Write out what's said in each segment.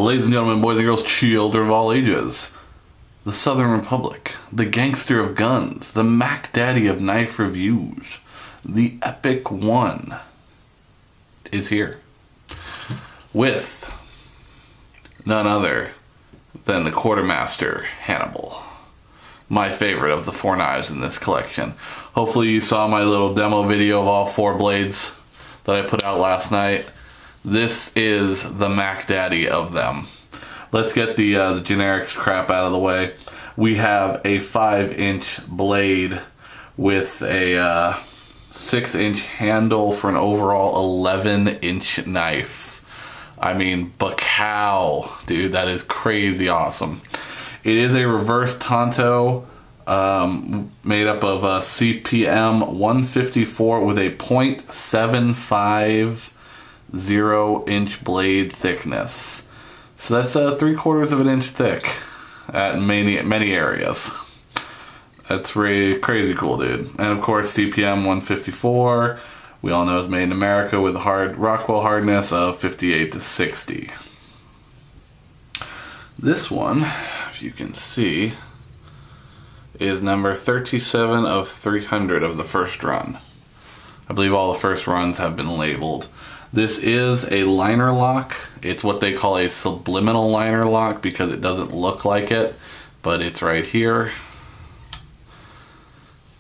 Ladies and gentlemen, boys and girls, children of all ages, the Southern Republic, the gangster of guns, the Mac Daddy of knife reviews, the Epic One is here with none other than the Quartermaster Hannibal, my favorite of the 4 knives in this collection. Hopefully you saw my little demo video of all 4 blades that I put out last night. This is the Mac Daddy of them. Let's get the generics crap out of the way. We have a 5-inch blade with a 6-inch handle for an overall 11-inch knife. I mean, bacow, dude, that is crazy awesome. It is a reverse Tonto made up of a CPM 154 with a 0.75 0-inch blade thickness. So that's 3/4 of an inch thick at many areas. That's really crazy cool, dude. And of course, CPM 154, we all know is made in America with a hard Rockwell hardness of 58 to 60. This one, if you can see, is number 37 of 300 of the first run. I believe all the first runs have been labeled. This is a liner lock. It's what they call a subliminal liner lock because it doesn't look like it, but it's right here.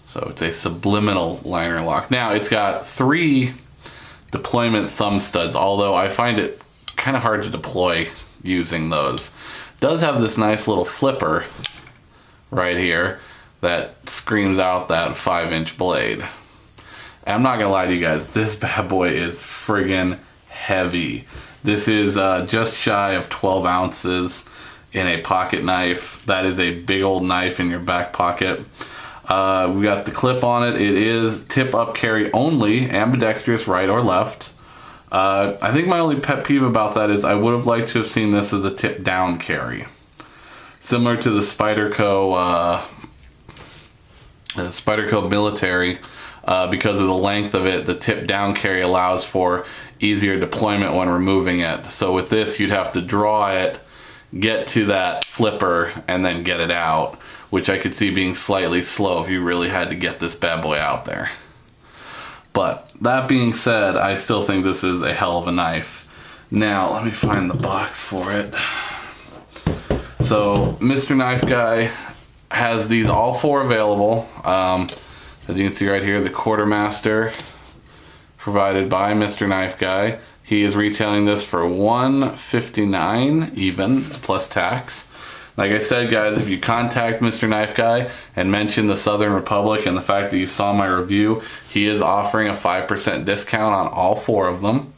So it's a subliminal liner lock. Now it's got 3 deployment thumb studs, although I find it kind of hard to deploy using those. It does have this nice little flipper right here that screams out that 5-inch blade. I'm not gonna lie to you guys, this bad boy is friggin' heavy. This is just shy of 12 ounces in a pocket knife. That is a big old knife in your back pocket. We got the clip on it. It is tip up carry only, ambidextrous right or left. I think my only pet peeve about that is I would have liked to have seen this as a tip down carry. Similar to the Spyderco military. Because of the length of it, the tip down carry allows for easier deployment when removing it. So with this, you'd have to draw it, get to that flipper, and then get it out, which I could see being slightly slow if you really had to get this bad boy out there. But that being said, I still think this is a hell of a knife. Now, let me find the box for it. So, Mr. Knife Guy has these all 4 available. As you can see right here, the Quartermaster, provided by Mr. Knife Guy. He is retailing this for $159 even, plus tax. Like I said, guys, if you contact Mr. Knife Guy and mention the Southern Republic and the fact that you saw my review, he is offering a 5% discount on all 4 of them.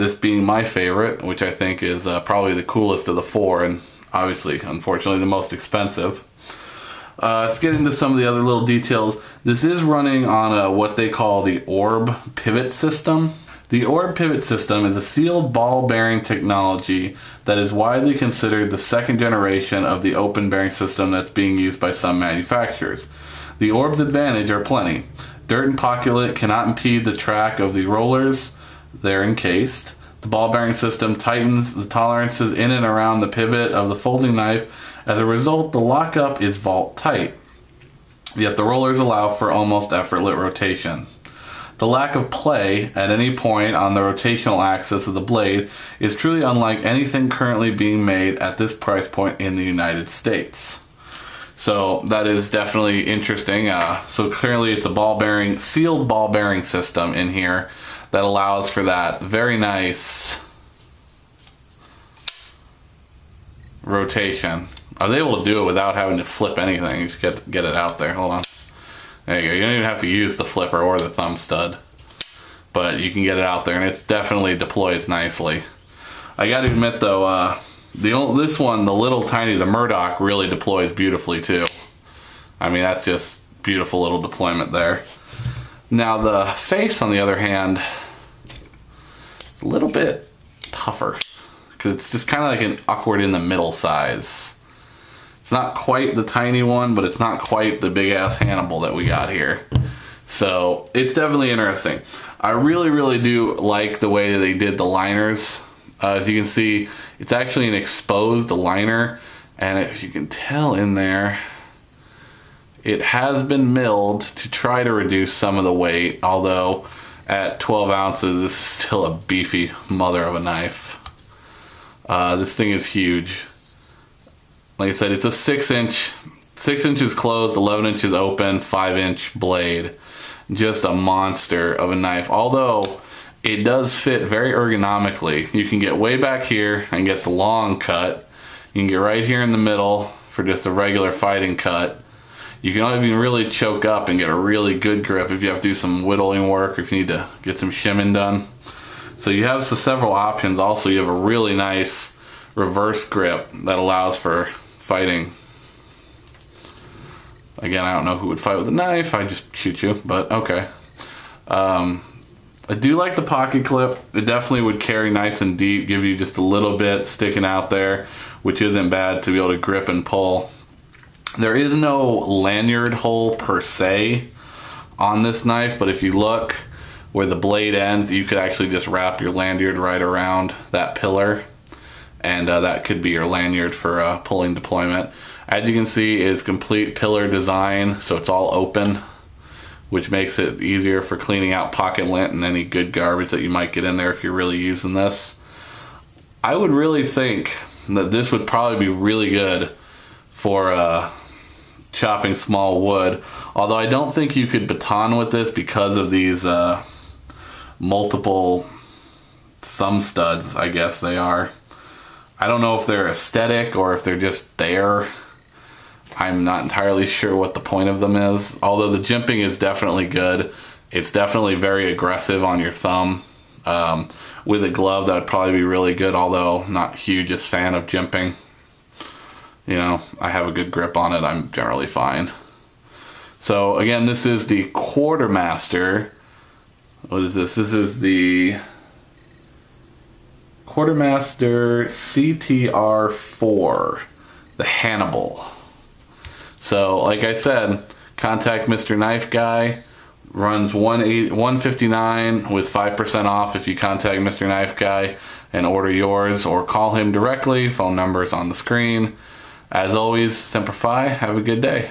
This being my favorite, which I think is probably the coolest of the 4, and obviously, unfortunately, the most expensive. Let's get into some of the other little details. This is running on what they call the Orb pivot system. The Orb pivot system is a sealed ball bearing technology that is widely considered the 2nd generation of the open bearing system that's being used by some manufacturers. The Orb's advantage are plenty. Dirt and populate cannot impede the track of the rollers. They're encased. The ball bearing system tightens the tolerances in and around the pivot of the folding knife. As a result, the lockup is vault tight, yet the rollers allow for almost effortless rotation. The lack of play at any point on the rotational axis of the blade is truly unlike anything currently being made at this price point in the United States. So that is definitely interesting. So currently it's a sealed ball bearing system in here that allows for that very nice rotation. I was able to do it without having to flip anything. You just get it out there. Hold on. There you go. You don't even have to use the flipper or the thumb stud, but you can get it out there, and it definitely deploys nicely. I got to admit though, this one, the little tiny, the Murdoch, really deploys beautifully too. I mean, that's just beautiful little deployment there. Now the face, on the other hand, is a little bit tougher because it's just kind of like an awkward in the middle size. It's not quite the tiny one, but it's not quite the big ass Hannibal that we got here. So it's definitely interesting. I really do like the way they did the liners. As you can see, It's actually an exposed liner, and if you can tell in there, it has been milled to try to reduce some of the weight, although at 12 ounces, this is still a beefy mother of a knife. This thing is huge. Like I said, it's a 6 inches closed, 11 inches open, 5-inch blade. Just a monster of a knife. Although it does fit very ergonomically. You can get way back here and get the long cut. You can get right here in the middle for just a regular fighting cut. You can even really choke up and get a really good grip if you have to do some whittling work or if you need to get some shimming done. So you have several options. Also, you have a really nice reverse grip that allows for fighting. Again, I don't know who would fight with a knife. I just shoot you, but okay. I do like the pocket clip. It definitely would carry nice and deep, give you just a little bit sticking out there, which isn't bad to be able to grip and pull. There is no lanyard hole per se on this knife, but if you look where the blade ends, you could actually just wrap your lanyard right around that pillar, and that could be your lanyard for pulling deployment. As you can see, it is complete pillar design, so it's all open, which makes it easier for cleaning out pocket lint and any good garbage that you might get in there if you're really using this. I would really think that this would probably be really good for chopping small wood, although I don't think you could baton with this because of these multiple thumb studs, I guess they are. I don't know if they're aesthetic or if they're just there. I'm not entirely sure what the point of them is, although the jimping is definitely good. It's definitely very aggressive on your thumb. With a glove, that would probably be really good, although not hugest fan of jimping. You know, I have a good grip on it, I'm generally fine. So again, this is the Quartermaster. What is this? This is the Quartermaster Qtr-4, the Hannibal. So like I said, contact Mr. Knife Guy. Runs $159 with 5% off if you contact Mr. Knife Guy and order yours, or call him directly. Phone number is on the screen. As always, Semper Fi. Have a good day.